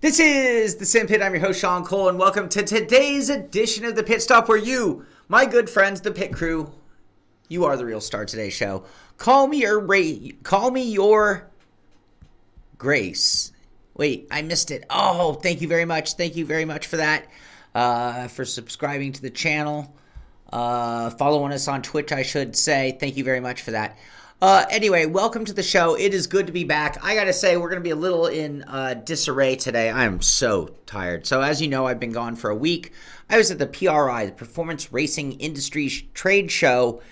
This is the Simpit. I'm your host, Shaun Cole, and welcome to today's edition of the Pitstop, where you, my good friends, the pit crew, you are the real star of today's show. Call me your grace. Wait, I missed it. Oh, thank you very much. Thank you very much for that. For subscribing to the channel. Following us on Twitch, I should say. Thank you very much for that. Anyway, welcome to the show. It is good to be back. I gotta say, we're gonna be a little in disarray today. I am so tired. So as you know, I've been gone for a week. I was at the PRI, the Performance Racing Industry Trade Show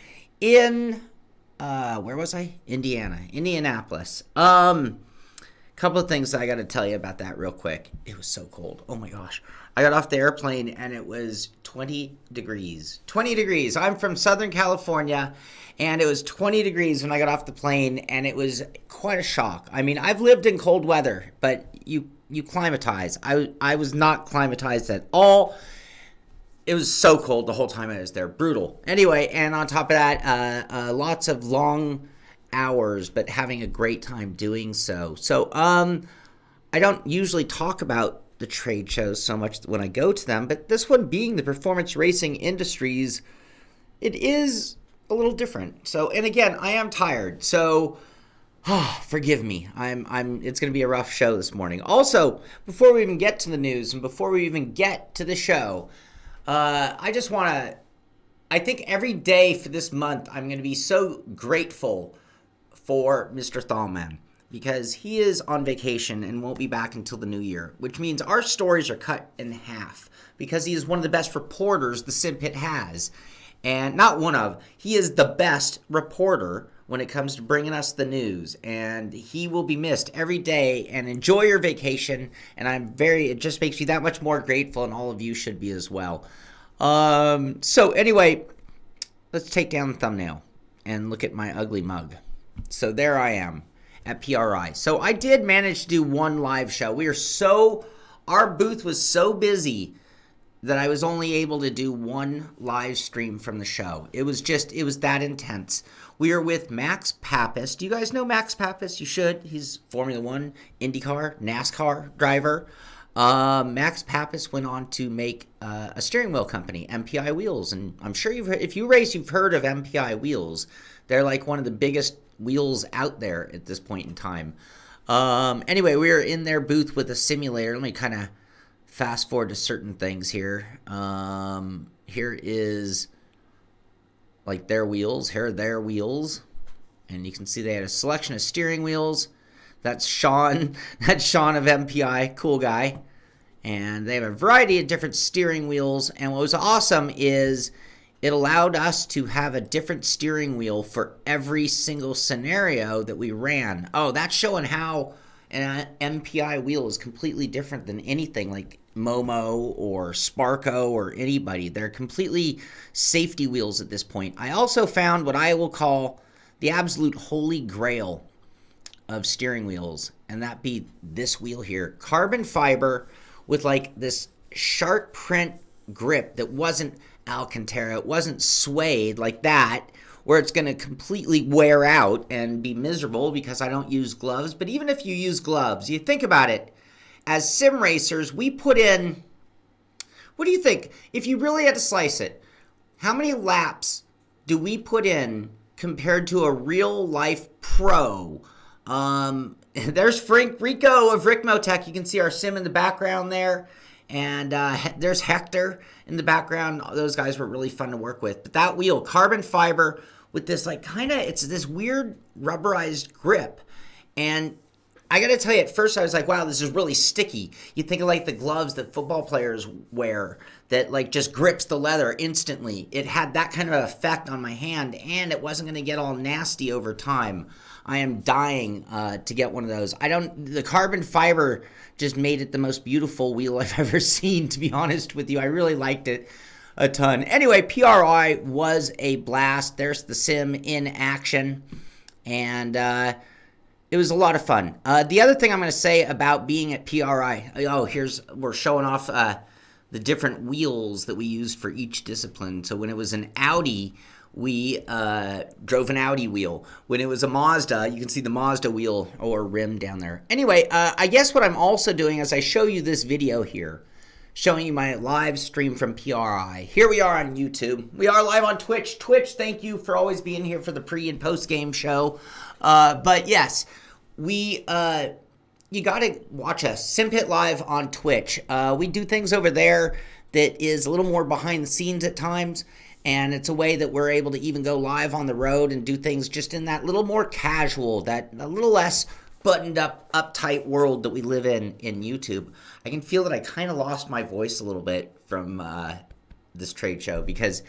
in, where was I? Indianapolis. Couple of things I gotta tell you about that real quick. It was so cold. Oh my gosh. I got off the airplane and it was 20 degrees. 20 degrees. I'm from Southern California. And it was 20 degrees when I got off the plane, and it was quite a shock. I mean, I've lived in cold weather, but you climatize. I was not climatized at all. It was so cold the whole time I was there. Brutal. Anyway, and on top of that, lots of long hours, but having a great time doing so. So, I don't usually talk about the trade shows so much when I go to them, but this one being the Performance Racing Industries, it is a little different. So, and again, I am tired. So, forgive me. It's going to be a rough show this morning. Also, before we even get to the news and before we even get to the show, I just want to, I think every day for this month, I'm going to be so grateful for Mr. Thalman because he is on vacation and won't be back until the new year, which means our stories are cut in half because he is one of the best reporters the Simpit has. And not one of, he is the best reporter when it comes to bringing us the news. And he will be missed every day. And enjoy your vacation. And it just makes me that much more grateful. And all of you should be as well. So anyway, let's take down the thumbnail and look at my ugly mug. So there I am at PRI. So I did manage to do one live show. Our booth was so busy that I was only able to do one live stream from the show. It was that intense. We are with Max Pappas. Do you guys know Max Pappas? You should. He's Formula One, IndyCar, NASCAR driver. Max Pappas went on to make a steering wheel company, MPI Wheels. And I'm sure if you race, you've heard of MPI Wheels. They're like one of the biggest wheels out there at this point in time. Anyway, we were in their booth with a simulator. Let me kind of fast forward to certain things here. Here is like their wheels. Here are their wheels. And you can see they had a selection of steering wheels. That's Shaun. That's Shaun of MPI. Cool guy. And they have a variety of different steering wheels. And what was awesome is it allowed us to have a different steering wheel for every single scenario that we ran. Oh, that's showing how an MPI wheel is completely different than anything like Momo or Sparco or anybody. They're completely safety wheels at this point. I also found what I will call the absolute holy grail of steering wheels, and that be this wheel here. Carbon fiber with like this sharp print grip that wasn't Alcantara. It wasn't suede like that, where it's going to completely wear out and be miserable because I don't use gloves. But even if you use gloves, you think about it. As sim racers, we put in, what do you think? If you really had to slice it, how many laps do we put in compared to a real life pro? There's Frank Rico of Ricmotech. You can see our sim in the background there. And there's Hector in the background. Those guys were really fun to work with. But that wheel, carbon fiber with this like it's this weird rubberized grip. And I got to tell you, at first I was like, wow, this is really sticky. You think of like the gloves that football players wear that like just grips the leather instantly. It had that kind of effect on my hand, and it wasn't going to get all nasty over time. I am dying to get one of those. The carbon fiber just made it the most beautiful wheel I've ever seen, to be honest with you. I really liked it a ton. Anyway, PRI was a blast. There's the sim in action, and it was a lot of fun. The other thing I'm going to say about being at PRI, we're showing off the different wheels that we used for each discipline. So when it was an Audi, we drove an Audi wheel. When it was a Mazda, you can see the Mazda wheel or rim down there. Anyway, I guess what I'm also doing is I show you this video here, showing you my live stream from PRI. Here we are on YouTube. We are live on Twitch. Twitch, thank you for always being here for the pre and post game show. But yes, you got to watch us. Simpit live on Twitch. We do things over there that is a little more behind the scenes at times. And it's a way that we're able to even go live on the road and do things just in that little more casual, that a little less buttoned up, uptight world that we live in YouTube. I can feel that I kind of lost my voice a little bit from this trade show because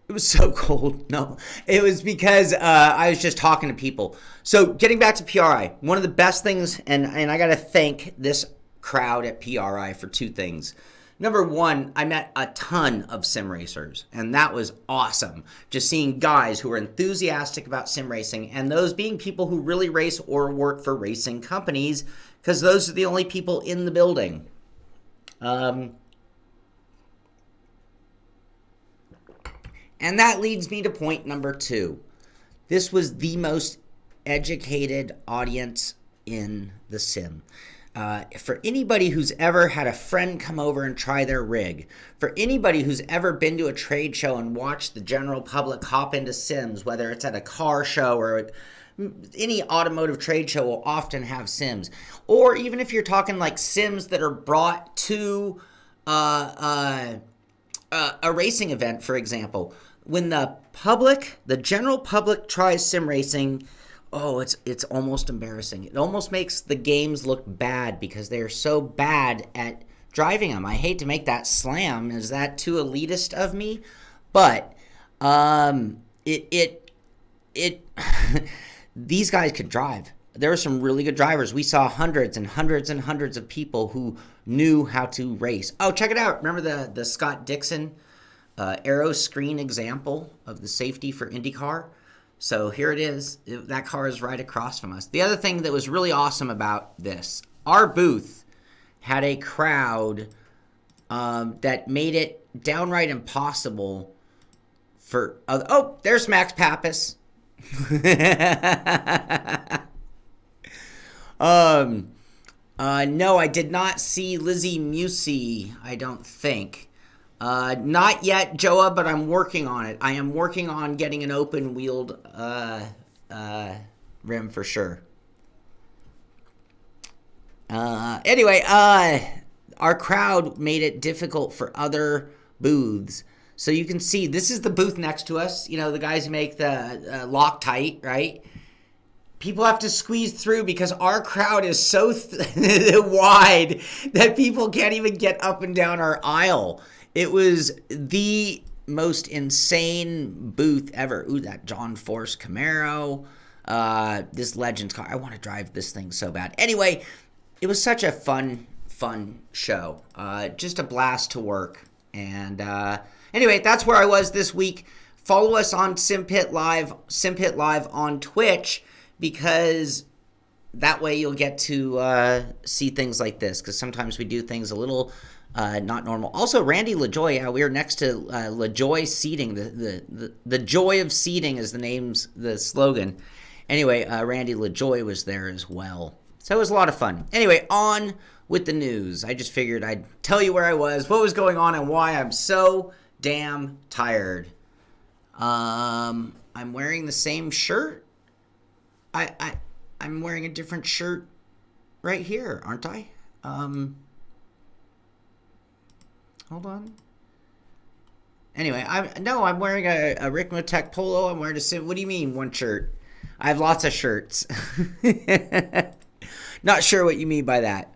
it was so cold. No, it was because I was just talking to people. So getting back to PRI, one of the best things, and I got to thank this crowd at PRI for two things. Number one, I met a ton of sim racers, and that was awesome. Just seeing guys who are enthusiastic about sim racing, and those being people who really race or work for racing companies, because those are the only people in the building. And that leads me to point number two. This was the most educated audience in the sim. For anybody who's ever had a friend come over and try their rig, for anybody who's ever been to a trade show and watched the general public hop into sims, whether it's at a car show or any automotive trade show will often have sims. Or even if you're talking like sims that are brought to a racing event, for example. When the general public tries sim racing, oh, it's almost embarrassing. It almost makes the games look bad because they are so bad at driving them. I hate to make that slam. Is that too elitist of me? But these guys could drive. There are some really good drivers. We saw hundreds and hundreds and hundreds of people who knew how to race. Oh, check it out. Remember the Scott Dixon aero screen example of the safety for IndyCar? So here it is. That car is right across from us. The other thing that was really awesome about this, our booth had a crowd that made it downright impossible for... Oh, there's Max Pappas. No, I did not see Lizzie Musey, I don't think. Not yet, Joa, but I'm working on it. I am working on getting an open-wheeled rim for sure. Anyway, our crowd made it difficult for other booths. So you can see, this is the booth next to us. You know, the guys who make the Loctite, right? People have to squeeze through because our crowd is so wide that people can't even get up and down our aisle. It was the most insane booth ever. Ooh, that John Force Camaro. This Legends car. I want to drive this thing so bad. Anyway, it was such a fun show. Just a blast to work. And anyway, that's where I was this week. Follow us on Simpit Live on Twitch, because that way you'll get to see things like this, because sometimes we do things a little not normal. Also, Randy LaJoy, we are next to LaJoy Seating. The joy of seating is the slogan. Anyway, Randy LaJoy was there as well. So it was a lot of fun. Anyway, on with the news. I just figured I'd tell you where I was, what was going on, and why I'm so damn tired. I'm wearing the same shirt. I'm wearing a different shirt right here, aren't I? Hold on. Anyway, I'm wearing a Ricmotech polo. I'm wearing what do you mean, one shirt? I have lots of shirts. Not sure what you mean by that.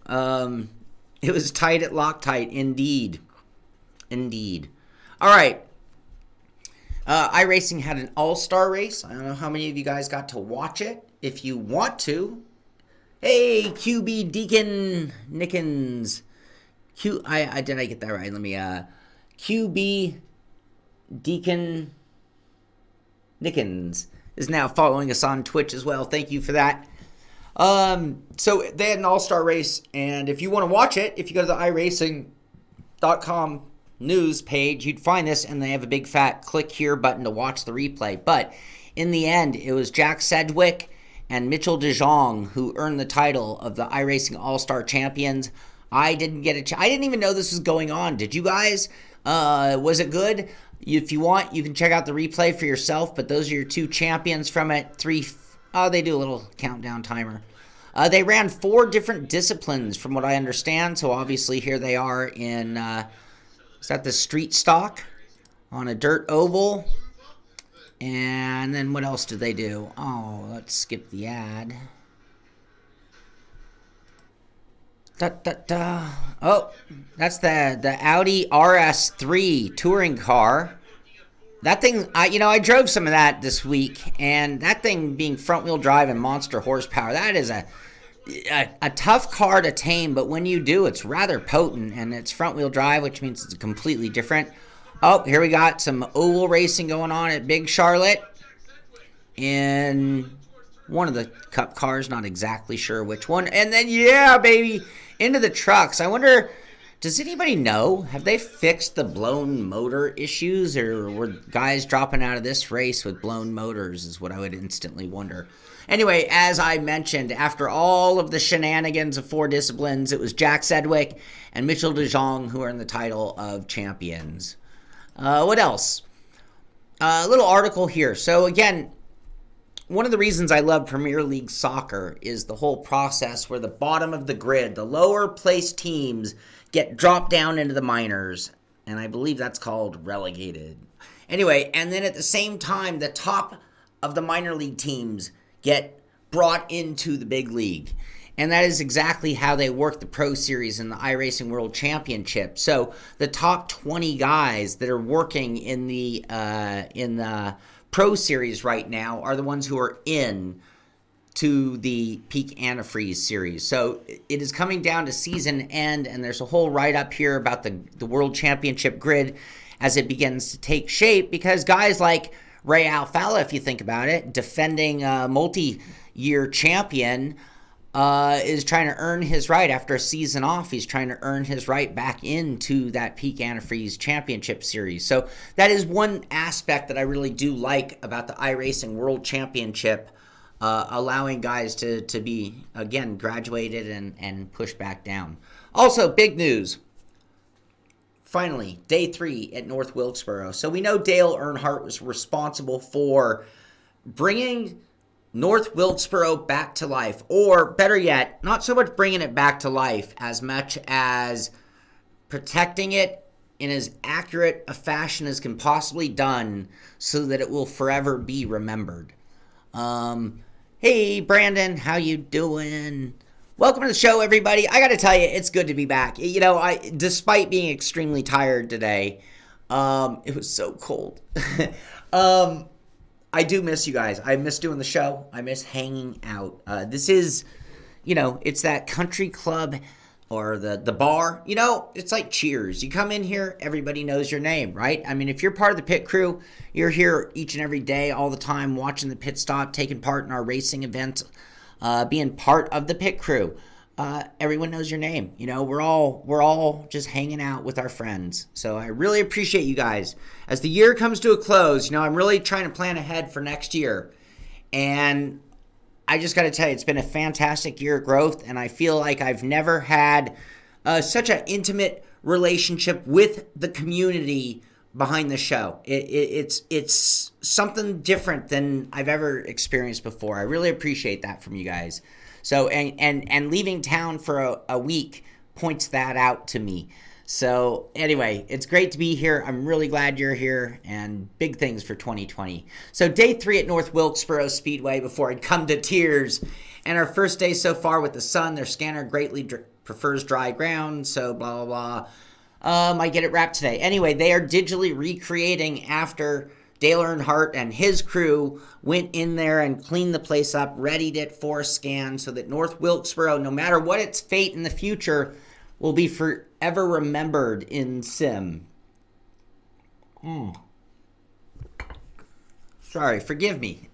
It was tight at Loctite, indeed. All right. iRacing had an all-star race. I don't know how many of you guys got to watch it. If you want to, hey, QB Deacon Nickens. Did I get that right? Let me, QB Deacon Nickens is now following us on Twitch as well. Thank you for that. So they had an all-star race, and if you want to watch it, if you go to the iRacing.com news page, you'd find this, and they have a big fat click here button to watch the replay. But in the end, it was Jack Sedgwick and Mitchell de Jong who earned the title of the iRacing All-Star Champions. I didn't get I didn't even know this was going on. Did you guys? Was it good? If you want, you can check out the replay for yourself, but those are your two champions from it. They do a little countdown timer. They ran 4 different disciplines from what I understand, so obviously here they are in, is that the street stock on a dirt oval? And then what else did they do? Oh, let's skip the ad. Oh, that's the Audi RS3 touring car. That thing, I drove some of that this week, and that thing being front-wheel drive and monster horsepower, that is a tough car to tame, but when you do, it's rather potent, and it's front-wheel drive, which means it's completely different. Oh, here we got some oval racing going on at Big Charlotte in one of the cup cars, not exactly sure which one. And then, yeah, baby, into the trucks. I wonder, does anybody know? Have they fixed the blown motor issues, or were guys dropping out of this race with blown motors is what I would instantly wonder. Anyway, as I mentioned, after all of the shenanigans of 4 disciplines, it was Jack Sedgwick and Mitchell de Jong who earned the title of champions. What else? A little article here. So again, one of the reasons I love Premier League soccer is the whole process where the bottom of the grid, the lower placed teams, get dropped down into the minors. And I believe that's called relegated. Anyway, and then at the same time, the top of the minor league teams get brought into the big league. And that is exactly how they work the Pro Series and the iRacing World Championship. So the top 20 guys that are working in the Pro Series right now are the ones who are in to the Peak Antifreeze Series. So it is coming down to season end, and there's a whole write-up here about the World Championship grid as it begins to take shape, because guys like Ray Alfala, if you think about it, defending multi-year champion, is trying to earn his right after a season off. He's trying to earn his right back into that Peak Antifreeze Championship Series. So that is one aspect that I really do like about the iRacing World Championship, allowing guys to be, again, graduated and pushed back down. Also, big news. Finally, day 3 at North Wilkesboro. So we know Dale Earnhardt was responsible for bringing North Wilkesboro back to life. Or better yet, not so much bringing it back to life as much as protecting it in as accurate a fashion as can possibly done so that it will forever be remembered. Hey, Brandon, how you doing? Welcome to the show, everybody. I got to tell you, it's good to be back. Despite being extremely tired today, it was so cold. I do miss you guys. I miss doing the show. I miss hanging out. This is, it's that country club or the bar. It's like Cheers. You come in here, everybody knows your name, right? I mean, if you're part of the pit crew, you're here each and every day, all the time, watching the pit stop, taking part in our racing events, being part of the pit crew. Everyone knows your name. We're all just hanging out with our friends. So I really appreciate you guys. As the year comes to a close, I'm really trying to plan ahead for next year. And I just got to tell you, it's been a fantastic year of growth, and I feel like I've never had such an intimate relationship with the community behind the show. It's something different than I've ever experienced before. I really appreciate that from you guys. So and leaving town for a week points that out to me. So anyway, it's great to be here. I'm really glad you're here, and big things for 2020. So day 3 at North Wilkesboro Speedway before I'd come to tears. And our first day so far with the sun. Their scanner greatly prefers dry ground, so blah, blah, blah. I get it wrapped today. Anyway, they are digitally recreating after Dale Earnhardt and his crew went in there and cleaned the place up, readied it for a scan so that North Wilkesboro, no matter what its fate in the future, will be forever remembered in sim. Sorry, forgive me.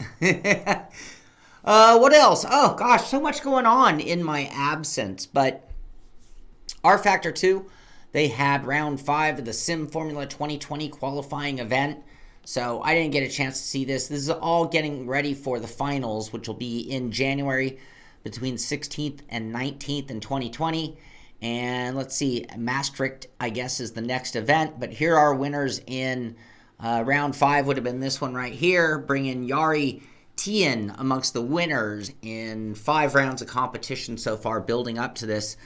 What else? Oh, gosh, so much going on in my absence. But R Factor 2, they had round 5 of the Sim Formula 2020 qualifying event. So I didn't get a chance to see this. This is all getting ready for the finals, which will be in January between 16th and 19th in 2020. And let's see, Maastricht, I guess, is the next event. But here are winners in round 5 would have been this one right here, bringing Jari Tien amongst the winners in 5 rounds of competition so far, building up to this.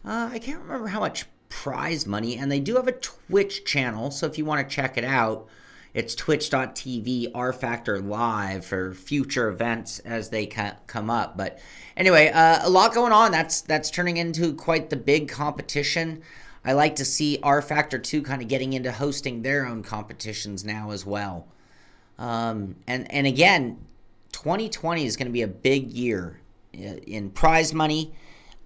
I can't remember how much prize money, and they do have a Twitch channel, so if you want to check it out, it's twitch.tv rfactor live for future events as they come up. But anyway, a lot going on. That's turning into quite the big competition. I like to see rFactor 2 kind of getting into hosting their own competitions now as well. And again, 2020 is going to be a big year in prize money,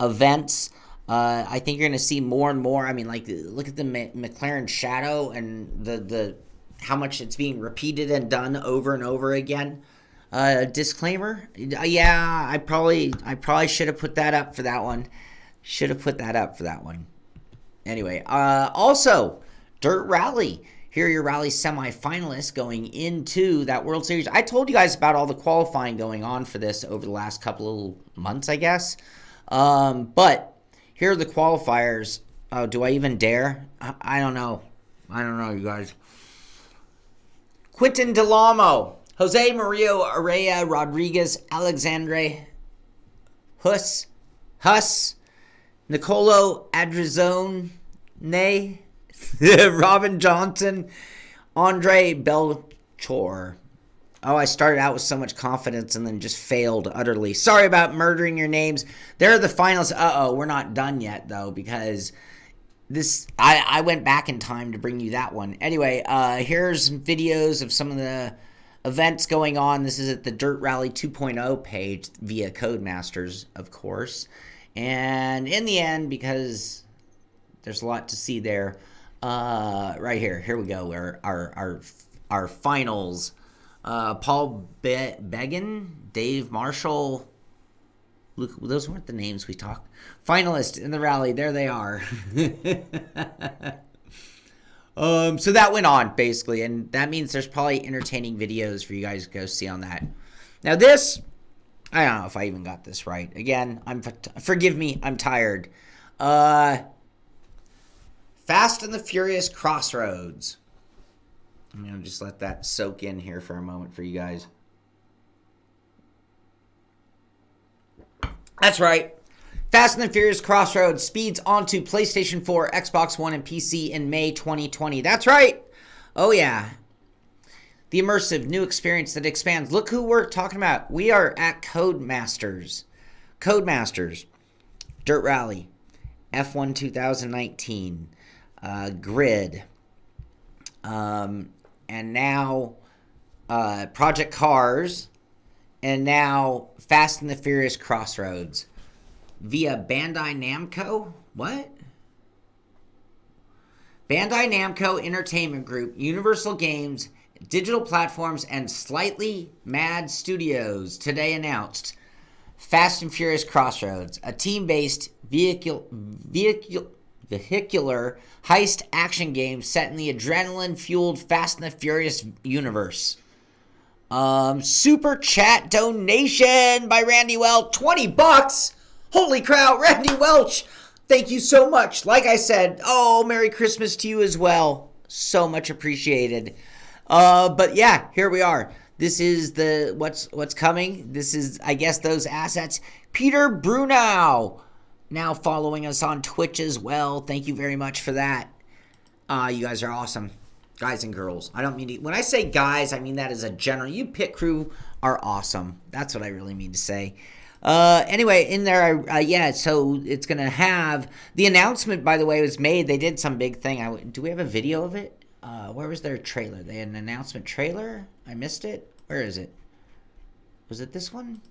events. I think you're going to see more and more. I mean, like, look at the McLaren Shadow and the how much it's being repeated and done over and over again. Disclaimer. Yeah, I probably should have put that up for that one. Anyway, also, Dirt Rally. Here are your rally semi-finalists going into that World Series. I told you guys about all the qualifying going on for this over the last couple of months, I guess. But here are the qualifiers. Oh, do I even dare? I don't know. You guys. Quintin Delamo, Jose Mario Araya Rodriguez, Alexandre Huss, Nicolo Adrizone, Robin Johnson, Andre Belchor. Oh, I started out with so much confidence and then just failed utterly. Sorry about murdering your names. There are the finals. We're not done yet, though, because I went back in time to bring you that one. Anyway, here's some videos of some of the events going on. This is at the Dirt Rally 2.0 page via Codemasters, of course. And in the end, because there's a lot to see there, right here we go, where our finals. Paul Began, Dave Marshall. Look, those weren't the names we talked. Finalists in the rally, there they are. So that went on, basically, and that means there's probably entertaining videos for you guys to go see on that. Now this, I don't know if I even got this right. Again, forgive me, I'm tired. Fast and the Furious Crossroads. I'm going to just let that soak in here for a moment for you guys. That's right. Fast and the Furious Crossroads speeds onto PlayStation 4, Xbox One, and PC in May 2020. That's right. Oh, yeah. The immersive new experience that expands. Look who we're talking about. We are at Codemasters. Dirt Rally. F1 2019. Grid. And now Project Cars. And now Fast and the Furious Crossroads. Via Bandai Namco? What? Bandai Namco Entertainment Group, Universal Games, Digital Platforms, and Slightly Mad Studios today announced Fast and Furious Crossroads, a team-based vehicular heist action game set in the adrenaline-fueled Fast and the Furious universe. Super chat donation by Randy Welch, $20. Holy cow, Randy Welch. Thank you so much. Like I said, Merry Christmas to you as well. So much appreciated. But yeah, here we are. This is the what's coming. This is, I guess, those assets. Peter Brunau, now following us on Twitch as well. Thank you very much for that. You guys are awesome. Guys and girls. I don't mean to, when I say guys, I mean that as a general. You pit crew are awesome. That's what I really mean to say. Anyway, in there, so it's going to have, the announcement, by the way, was made. They did some big thing. Do we have a video of it? Where was their trailer? They had an announcement trailer? I missed it. Where is it? Was it this one?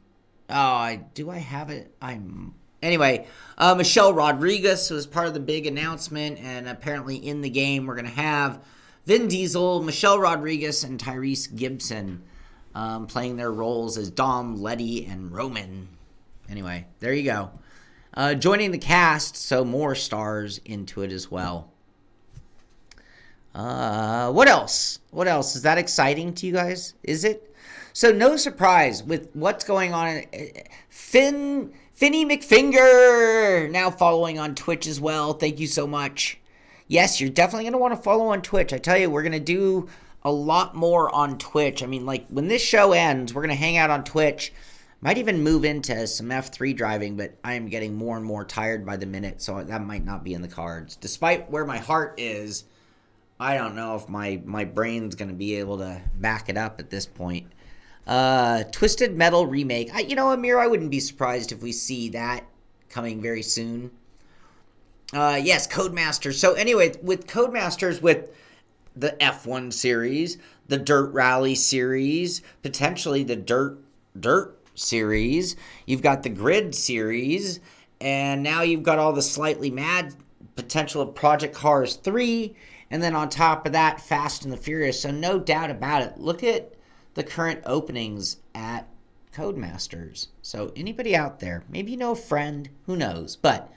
Do I have it? Anyway, Michelle Rodriguez was part of the big announcement, and apparently in the game we're going to have Vin Diesel, Michelle Rodriguez, and Tyrese Gibson playing their roles as Dom, Letty, and Roman. Anyway, there you go. Joining the cast, so more stars into it as well. What else? What else? Is that exciting to you guys? Is it? So no surprise with what's going on. Finny McFinger now following on Twitch as well. Thank you so much. Yes, you're definitely going to want to follow on Twitch. I tell you, we're going to do a lot more on Twitch. I mean, like, when this show ends, we're going to hang out on Twitch. Might even move into some F3 driving, but I am getting more and more tired by the minute, so that might not be in the cards. Despite where my heart is, I don't know if my brain's going to be able to back it up at this point. Twisted Metal remake. Amir, I wouldn't be surprised if we see that coming very soon. Yes, Codemasters. So anyway, with Codemasters, with the F1 series, the Dirt Rally series, potentially the Dirt series, you've got the Grid series, and now you've got all the slightly mad potential of Project Cars 3, and then on top of that, Fast and the Furious. So no doubt about it. Look at the current openings at Codemasters. So anybody out there, maybe you know a friend, who knows, but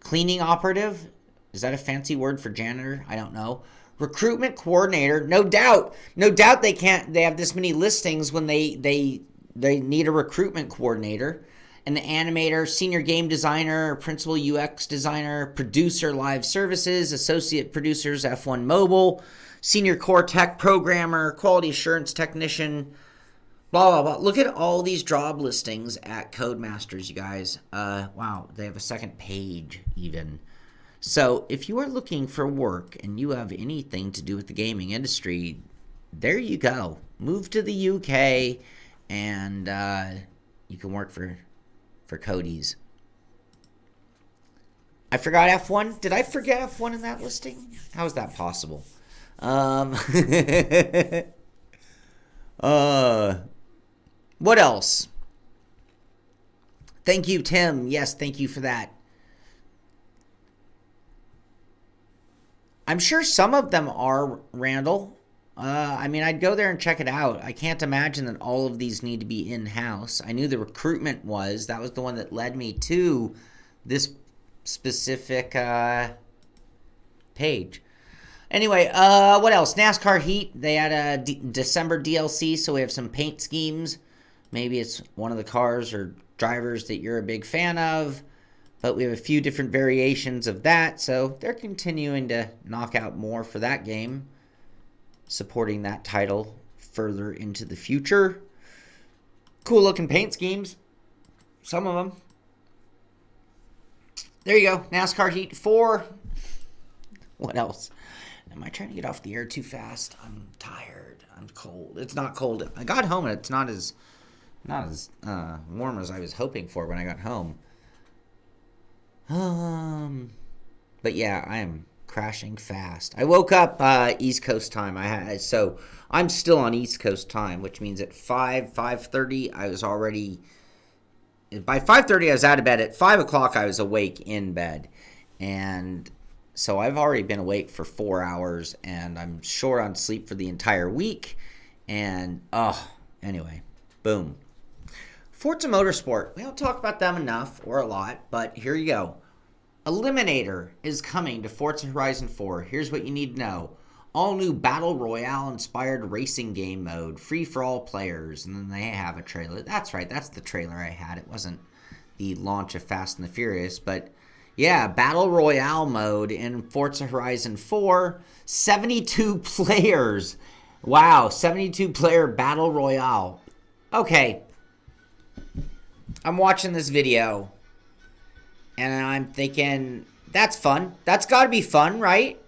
cleaning operative, is that a fancy word for janitor? I don't know. Recruitment coordinator, no doubt they have this many listings when they need a recruitment coordinator. An animator, senior game designer, principal UX designer, producer live services, associate producers F1 mobile, senior core tech programmer, quality assurance technician, blah, blah, blah. Look at all these job listings at Codemasters, you guys. Wow, they have a second page even. So if you are looking for work and you have anything to do with the gaming industry, there you go. Move to the UK and you can work for Codies. I forgot F1. Did I forget F1 in that listing? How is that possible? What else? Thank you, Tim. Yes, thank you for that. I'm sure some of them are, Randall. I'd go there and check it out. I can't imagine that all of these need to be in-house. I knew the recruitment was. That was the one that led me to this specific page. Anyway, what else? NASCAR Heat. They had a December DLC, so we have some paint schemes. Maybe it's one of the cars or drivers that you're a big fan of. But we have a few different variations of that, so they're continuing to knock out more for that game, supporting that title further into the future. Cool looking paint schemes, some of them. There you go, NASCAR Heat 4. What else? Am I trying to get off the air too fast? I'm tired. I'm cold. It's not cold. I got home and it's not as warm as I was hoping for when I got home. But yeah, I am crashing fast. I woke up East Coast time. So I'm still on East Coast time, which means at 5:30 I was already. By 5:30 I was out of bed. At 5 o'clock I was awake in bed, and so I've already been awake for 4 hours, and I'm short on sleep for the entire week. And anyway, boom. Forza Motorsport. We don't talk about them enough or a lot, but here you go. Eliminator is coming to Forza Horizon 4. Here's what you need to know. All new Battle Royale inspired racing game mode. Free for all players. And then they have a trailer. That's right. That's the trailer I had. It wasn't the launch of Fast and the Furious. But yeah, Battle Royale mode in Forza Horizon 4. 72 players. Wow. 72 player Battle Royale. Okay. I'm watching this video, and I'm thinking, that's fun. That's got to be fun, right?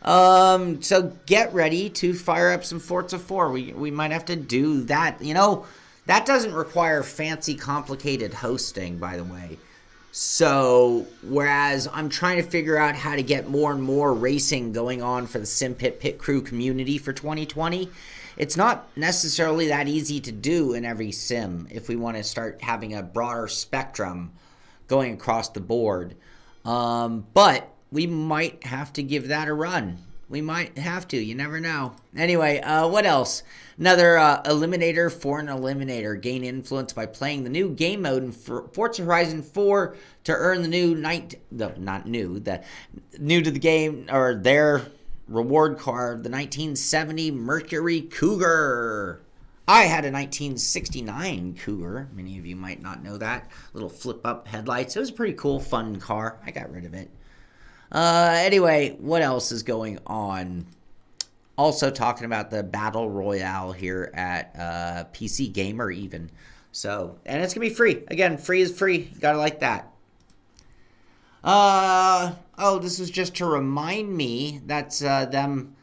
So get ready to fire up some Forza 4. We might have to do that. That doesn't require fancy, complicated hosting, by the way. So, whereas I'm trying to figure out how to get more and more racing going on for the Simpit Pit Crew community for 2020, it's not necessarily that easy to do in every sim if we want to start having a broader spectrum going across the board. But we might have to give that a run. We might have to. You never know. Anyway, what else? Another Eliminator for an Eliminator. Gain influence by playing the new game mode in Forza Horizon 4 to earn the new new to the game, or their reward card, the 1970 Mercury Cougar. I had a 1969 Cougar. Many of you might not know that. Little flip-up headlights. It was a pretty cool, fun car. I got rid of it. Anyway, what else is going on? Also talking about the Battle Royale here at PC Gamer even. So, and it's going to be free. Again, free is free. You got to like that. Oh, this was just to remind me that's them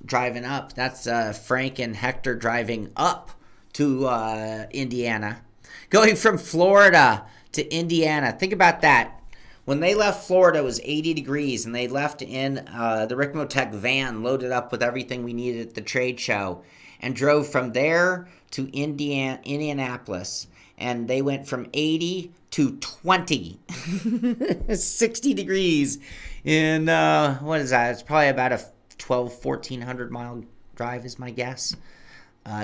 driving up. That's Frank and Hector driving up to Indiana. Going from Florida to Indiana. Think about that. When they left Florida, it was 80 degrees, and they left in the Ricmotech van loaded up with everything we needed at the trade show and drove from there to Indianapolis. And they went from 80 to 20. 60 degrees in, what is that? It's probably about a 1,400 mile drive is my guess.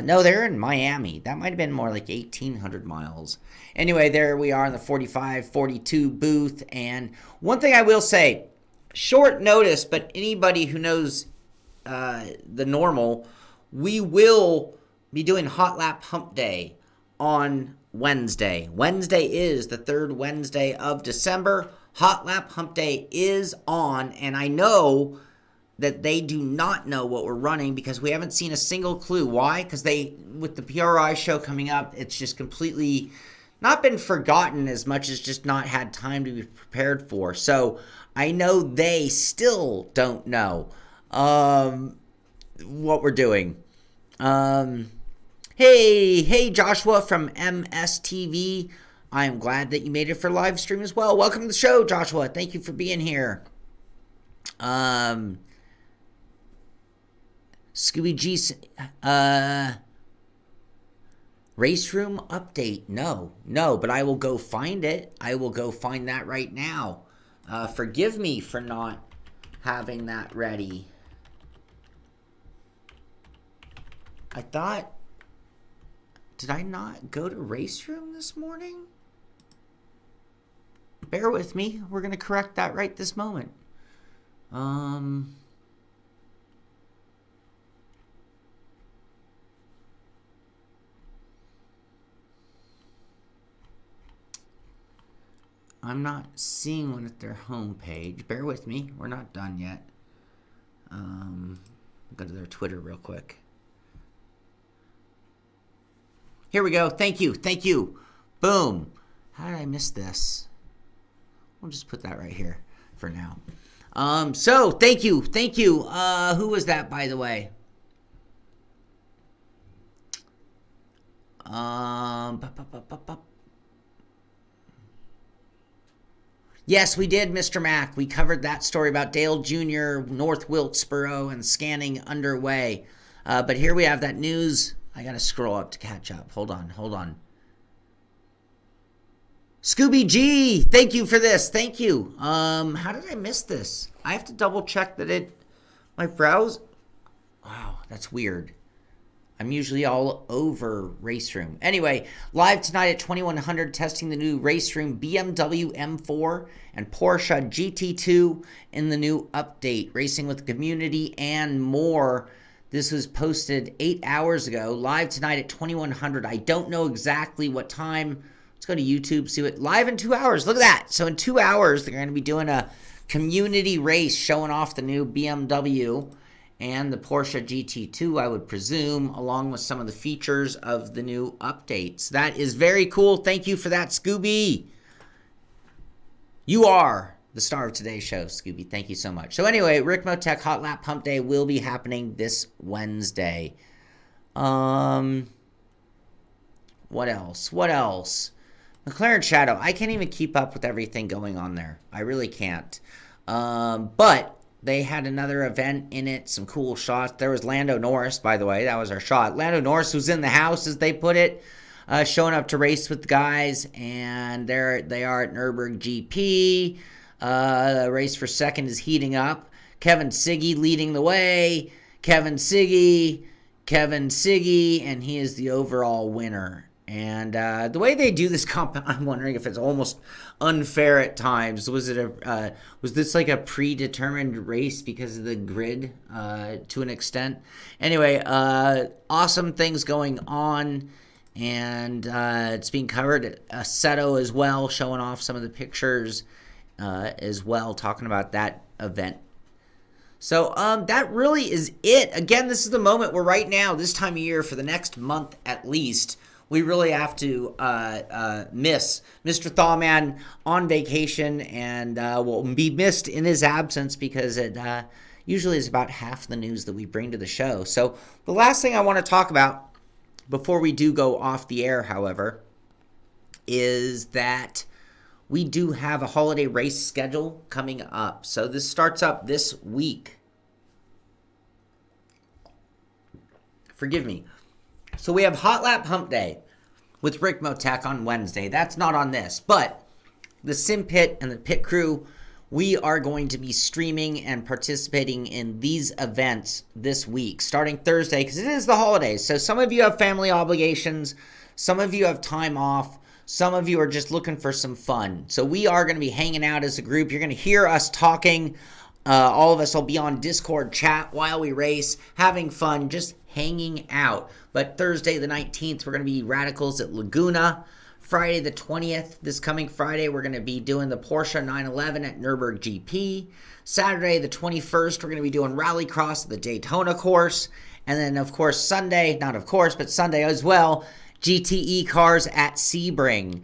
No, they're in Miami. That might have been more like 1,800 miles. Anyway, there we are in the 45-42 booth. And one thing I will say, short notice, but anybody who knows the normal, we will be doing Hot Lap Hump Day on Wednesday. Wednesday is the third Wednesday of December. Hot Lap Hump Day is on, and I know that they do not know what we're running because we haven't seen a single clue. Why? Because with the PRI show coming up, it's just completely not been forgotten as much as just not had time to be prepared for. So I know they still don't know what we're doing. Hey, Joshua from MSTV. I am glad that you made it for live stream as well. Welcome to the show, Joshua. Thank you for being here. Scooby G, race room update. No, but I will go find it. I will go find that right now. Forgive me for not having that ready. I thought, did I not go to race room this morning? Bear with me. We're going to correct that right this moment. I'm not seeing one at their homepage. Bear with me. We're not done yet. Go to their Twitter real quick. Here we go. Thank you. Boom. How did I miss this? We'll just put that right here for now. So thank you. Who was that, by the way? Yes, we did, Mr. Mack. We covered that story about Dale Jr., North Wilkesboro, and scanning underway. But here we have that news. I got to scroll up to catch up. Hold on. Scooby G, thank you for this. Thank you. How did I miss this? I have to double check that my browse. Wow, that's weird. I'm usually all over Race Room. Anyway, live tonight at 2100, testing the new Race Room BMW M4 and Porsche GT2 in the new update. Racing with the community and more. This was posted 8 hours ago. Live tonight at 2100. I don't know exactly what time. Let's go to YouTube, see what. Live in 2 hours. Look at that. So in 2 hours, they're going to be doing a community race showing off the new BMW and the Porsche GT2, I would presume, along with some of the features of the new updates. That is very cool. Thank you for that, Scooby. You are the star of today's show, Scooby. Thank you so much. So anyway, Ricmotech Hot Lap Pump Day will be happening this Wednesday. What else? McLaren Shadow. I can't even keep up with everything going on there. I really can't. But they had another event in it, some cool shots. There was Lando Norris, by the way. That was our shot. Lando Norris was in the house, as they put it, showing up to race with the guys. And there they are at Nürburgring GP. The race for second is heating up. Kevin Siggy leading the way. Kevin Siggy, and he is the overall winner. And the way they do this comp, I'm wondering if it's almost unfair at times. Was this like a predetermined race because of the grid to an extent? Anyway, awesome things going on, and it's being covered at Shadow as well, showing off some of the pictures as well, talking about that event. So that really is it. Again, this is the moment where right now, this time of year, for the next month at least, we really have to miss Mr. Thawman on vacation, and will be missed in his absence because it usually is about half the news that we bring to the show. So the last thing I want to talk about before we do go off the air, however, is that we do have a holiday race schedule coming up. So this starts up this week. Forgive me. So we have Hot Lap Hump Day with Ricmotech on Wednesday. That's not on this, but the Simpit and the pit crew, we are going to be streaming and participating in these events this week, starting Thursday, because it is the holidays. So some of you have family obligations, some of you have time off, some of you are just looking for some fun. So we are going to be hanging out as a group. You're going to hear us talking. All of us will be on Discord chat while we race, having fun, just hanging out. But Thursday the 19th, we're going to be Radicals at Laguna. Friday the 20th, this coming Friday, we're going to be doing the Porsche 911 at Nürburgring GP. Saturday the 21st, we're going to be doing Rallycross at the Daytona course. And then, of course, Sunday, not of course, but Sunday as well, GTE cars at Sebring.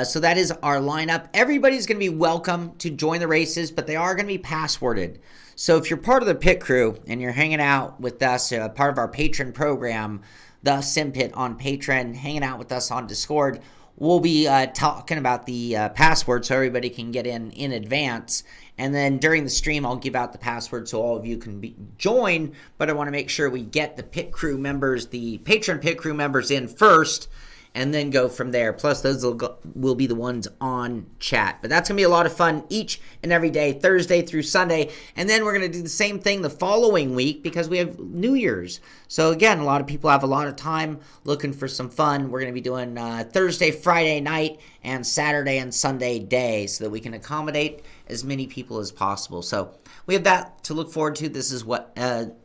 So that is our lineup. Everybody's going to be welcome to join the races, but they are going to be passworded. So if you're part of the pit crew and you're hanging out with us, part of our patron program, the Simpit on Patreon, hanging out with us on Discord, we'll be talking about the password so everybody can get in advance. And then during the stream, I'll give out the password so all of you can join. But I want to make sure we get the pit crew members, the patron pit crew members in first, and then go from there. Plus, those will be the ones on chat. But that's going to be a lot of fun each and every day, Thursday through Sunday. And then we're going to do the same thing the following week because we have New Year's. So, again, a lot of people have a lot of time looking for some fun. We're going to be doing Thursday, Friday night, and Saturday and Sunday day so that we can accommodate as many people as possible. So we have that to look forward to. This is what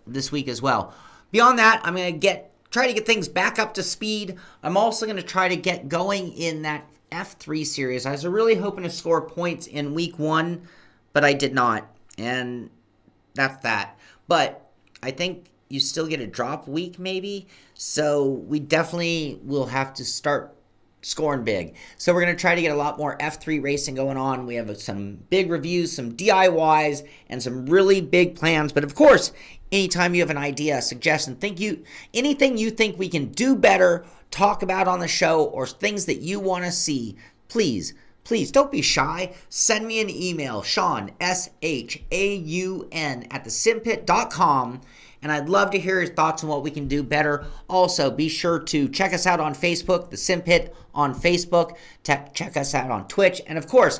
this week as well. Beyond that, I'm going to try to get things back up to speed. I'm also going to try to get going in that F3 series. I was really hoping to score points in week 1, but I did not. And that's that. But I think you still get a drop week maybe. So we definitely will have to start scoring big. So we're going to try to get a lot more F3 racing going on. We have some big reviews, some DIYs, and some really big plans. But of course, anytime you have an idea, a suggestion, anything you think we can do better, talk about on the show, or things that you want to see, please don't be shy. Send me an email, Shaun, SHAUN, at thesimpit.com. And I'd love to hear your thoughts on what we can do better. Also, be sure to check us out on Facebook, the Simpit on Facebook. Check us out on Twitch. And of course,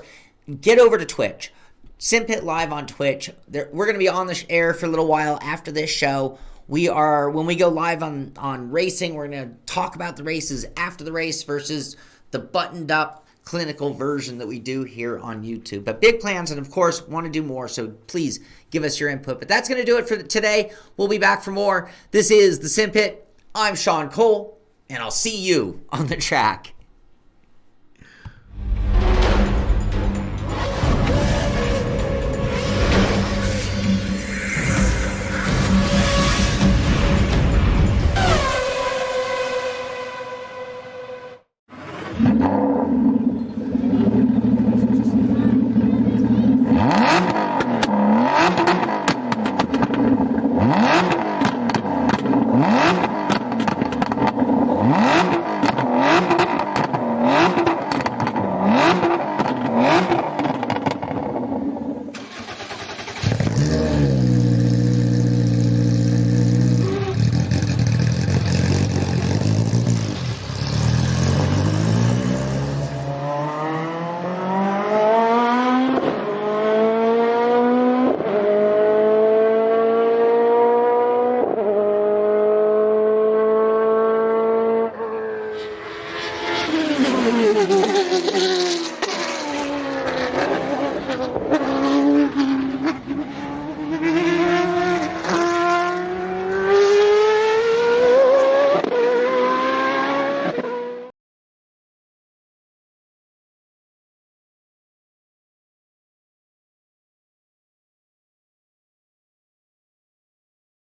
get over to Twitch. Simpit Live on Twitch. We're going to be on the air for a little while after this show. When we go live on racing, we're going to talk about the races after the race versus the buttoned up clinical version that we do here on YouTube. But big plans, and of course, want to do more, so please give us your input. But that's going to do it for today. We'll be back for more. This is the Simpit. I'm Shaun Cole, and I'll see you on the track.